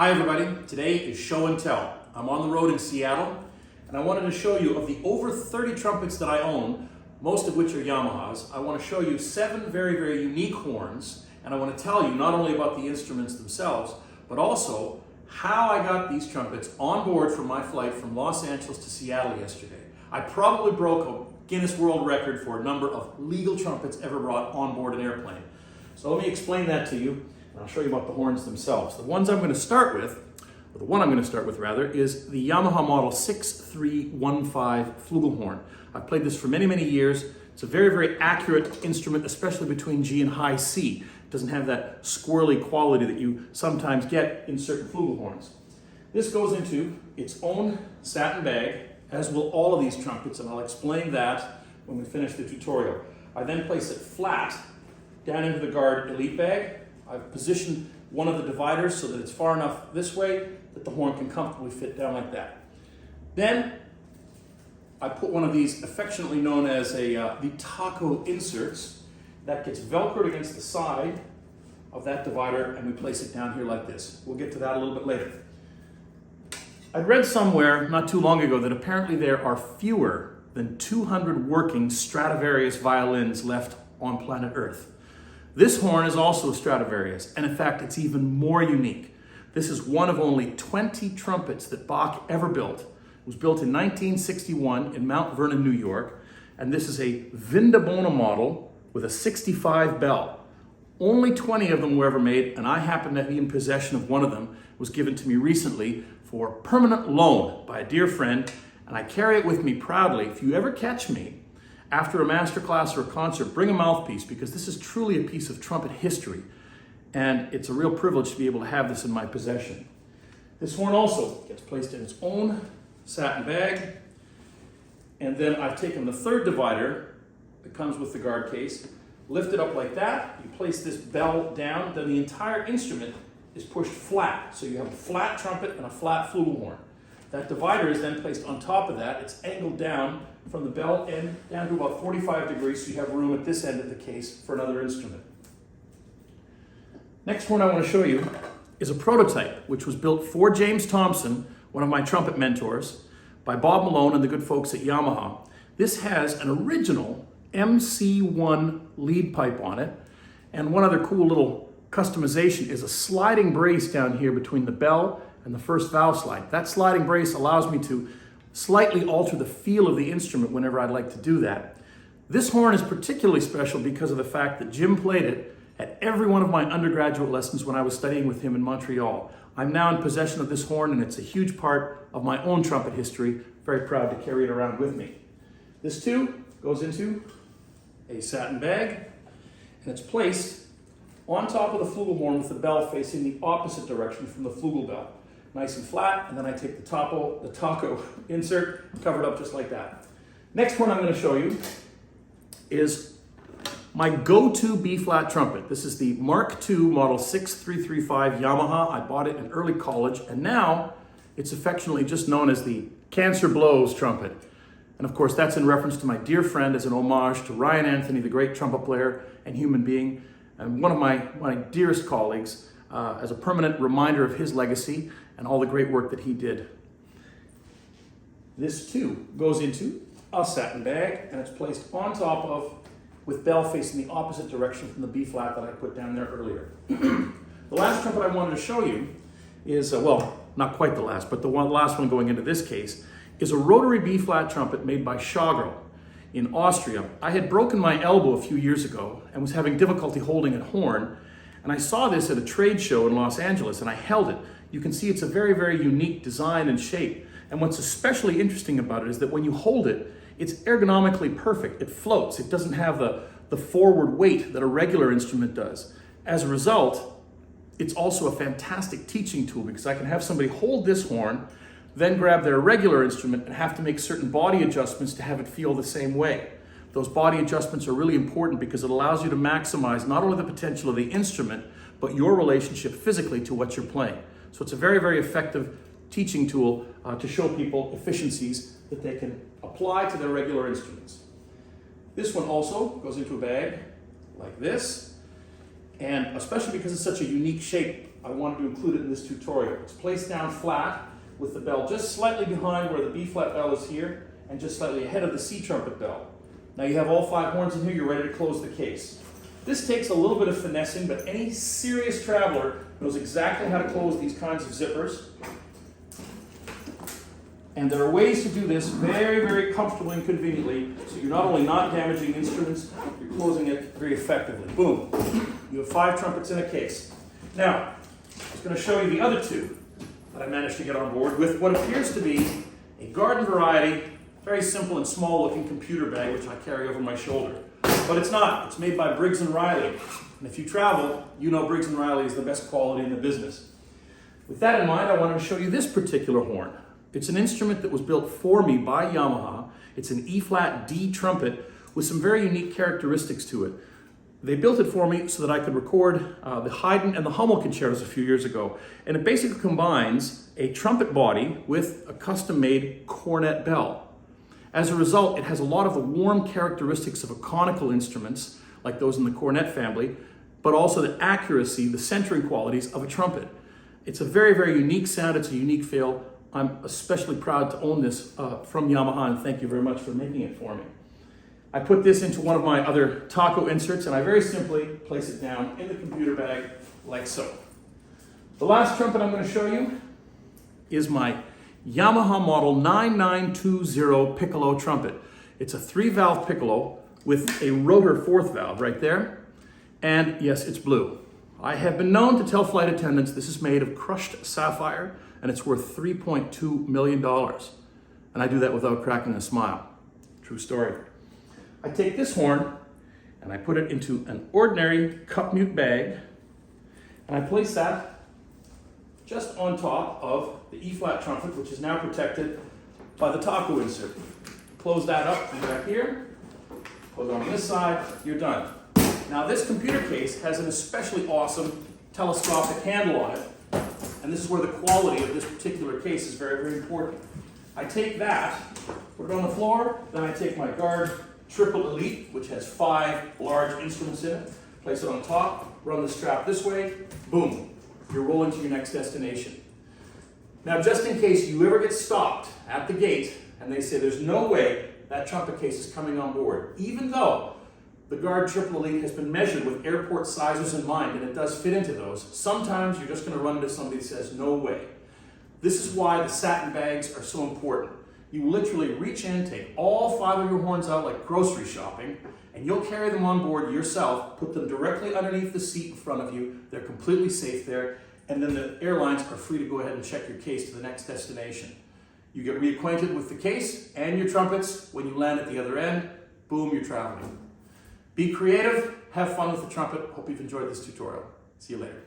Hi everybody, today is show and tell. I'm on the road in Seattle and I wanted to show you of the over 30 trumpets that I own, most of which are Yamahas. I want to show you 7 very, very unique horns, and I want to tell you not only about the instruments themselves, but also how I got these trumpets on board for my flight from Los Angeles to Seattle yesterday. I probably broke a Guinness World Record for a number of legal trumpets ever brought on board an airplane. So let me explain that to you. And I'll show you about the horns themselves. The ones I'm going to start with, or the one I'm going to start with rather, is the Yamaha model 6315 flugelhorn. I've played this for many, many years. It's a very, very accurate instrument, especially between G and high C. It doesn't have that squirrely quality that you sometimes get in certain flugelhorns. This goes into its own satin bag, as will all of these trumpets, and I'll explain that when we finish the tutorial. I then place it flat down into the guard elite bag. I've positioned one of the dividers so that it's far enough this way that the horn can comfortably fit down like that. Then I put one of these affectionately known as the taco inserts that gets velcroed against the side of that divider, and we place it down here like this. We'll get to that a little bit later. I'd read somewhere not too long ago that apparently there are fewer than 200 working Stradivarius violins left on planet Earth. This horn is also Stradivarius, and in fact, it's even more unique. This is one of only 20 trumpets that Bach ever built. It was built in 1961 in Mount Vernon, New York, and this is a Vindobona model with a 65 bell. Only 20 of them were ever made, and I happen to be in possession of one of them. It was given to me recently for permanent loan by a dear friend, and I carry it with me proudly. If you ever catch me after a master class or a concert, bring a mouthpiece, because this is truly a piece of trumpet history, and it's a real privilege to be able to have this in my possession. This horn also gets placed in its own satin bag, and then I've taken the third divider that comes with the guard case, lift it up like that, you place this bell down, then the entire instrument is pushed flat, so you have a flat trumpet and a flat flugelhorn. That divider is then placed on top of that. It's angled down from the bell end down to about 45 degrees, so you have room at this end of the case for another instrument. Next horn I want to show you is a prototype, which was built for James Thompson, one of my trumpet mentors, by Bob Malone and the good folks at Yamaha. This has an original MC1 lead pipe on it, and one other cool little customization is a sliding brace down here between the bell and the first valve slide. That sliding brace allows me to slightly alter the feel of the instrument whenever I'd like to do that. This horn is particularly special because of the fact that Jim played it at every one of my undergraduate lessons when I was studying with him in Montreal. I'm now in possession of this horn, and it's a huge part of my own trumpet history. Very proud to carry it around with me. This too goes into a satin bag, and it's placed on top of the flugelhorn with the bell facing the opposite direction from the flugel bell. Nice and flat, and then I take the taco insert, covered up just like that. Next one I'm going to show you is my go-to B-flat trumpet. This is the Mark II Model 6335 Yamaha. I bought it in early college, and now it's affectionately just known as the Cancer Blows trumpet. And of course, that's in reference to my dear friend, as an homage to Ryan Anthony, the great trumpet player and human being, and one of my dearest colleagues, as a permanent reminder of his legacy and all the great work that he did. This too goes into a satin bag, and it's placed on top of, with bell facing the opposite direction from the B flat that I put down there earlier. The last trumpet I wanted to show you is, well, not quite the last, but the last one going into this case, is a rotary B flat trumpet made by Schagel in Austria. I had broken my elbow a few years ago and was having difficulty holding a horn, and I saw this at a trade show in Los Angeles, and I held it. You can see it's a very, very unique design and shape. And what's especially interesting about it is that when you hold it, it's ergonomically perfect. It floats. It doesn't have the forward weight that a regular instrument does. As a result, it's also a fantastic teaching tool, because I can have somebody hold this horn, then grab their regular instrument and have to make certain body adjustments to have it feel the same way. Those body adjustments are really important because it allows you to maximize not only the potential of the instrument, but your relationship physically to what you're playing. So it's a very, very effective teaching tool to show people efficiencies that they can apply to their regular instruments. This one also goes into a bag like this, and especially because it's such a unique shape, I wanted to include it in this tutorial. It's placed down flat with the bell just slightly behind where the B flat bell is here and just slightly ahead of the C trumpet bell. Now you have all 5 horns in here, you're ready to close the case. This takes a little bit of finessing, but any serious traveler knows exactly how to close these kinds of zippers. And there are ways to do this very, very comfortably and conveniently, so you're not only not damaging instruments, you're closing it very effectively. Boom. You have 5 trumpets in a case. Now, I was going to show you the other 2 that I managed to get on board with what appears to be a garden variety, very simple and small looking computer bag, which I carry over my shoulder. But it's not. It's made by Briggs & Riley. And if you travel, you know Briggs & Riley is the best quality in the business. With that in mind, I wanted to show you this particular horn. It's an instrument that was built for me by Yamaha. It's an E-flat D trumpet with some very unique characteristics to it. They built it for me so that I could record the Haydn and the Hummel concertos a few years ago. And it basically combines a trumpet body with a custom-made cornet bell. As a result, it has a lot of the warm characteristics of a conical instruments, like those in the cornet family, but also the accuracy, the centering qualities of a trumpet. It's a very, very unique sound. It's a unique feel. I'm especially proud to own this from Yamaha, and thank you very much for making it for me. I put this into one of my other taco inserts, and I very simply place it down in the computer bag like so. The last trumpet I'm going to show you is my Yamaha model 9920 piccolo trumpet. It's a 3-valve piccolo with a rotor 4th valve right there, and yes, it's blue. I have been known to tell flight attendants this is made of crushed sapphire, and it's worth $3.2 million. And I do that without cracking a smile. True story. I take this horn and I put it into an ordinary cup mute bag, and I place that just on top of the E-flat trumpet, which is now protected by the taco insert. Close that up from back here, close it on this side, you're done. Now this computer case has an especially awesome telescopic handle on it, and this is where the quality of this particular case is very, very important. I take that, put it on the floor, then I take my Guard Triple Elite, which has 5 large instruments in it, place it on top, run the strap this way, boom, you're rolling to your next destination. Now just in case you ever get stopped at the gate and they say there's no way that trumpet case is coming on board, even though the Guard Triple Elite has been measured with airport sizes in mind, and it does fit into those. Sometimes you're just going to run into somebody that says, no way. This is why the satin bags are so important. You literally reach in, take all 5 of your horns out like grocery shopping, and you'll carry them on board yourself, put them directly underneath the seat in front of you. They're completely safe there, and then the airlines are free to go ahead and check your case to the next destination. You get reacquainted with the case and your trumpets. When you land at the other end, boom, you're traveling. Be creative, have fun with the trumpet. Hope you've enjoyed this tutorial. See you later.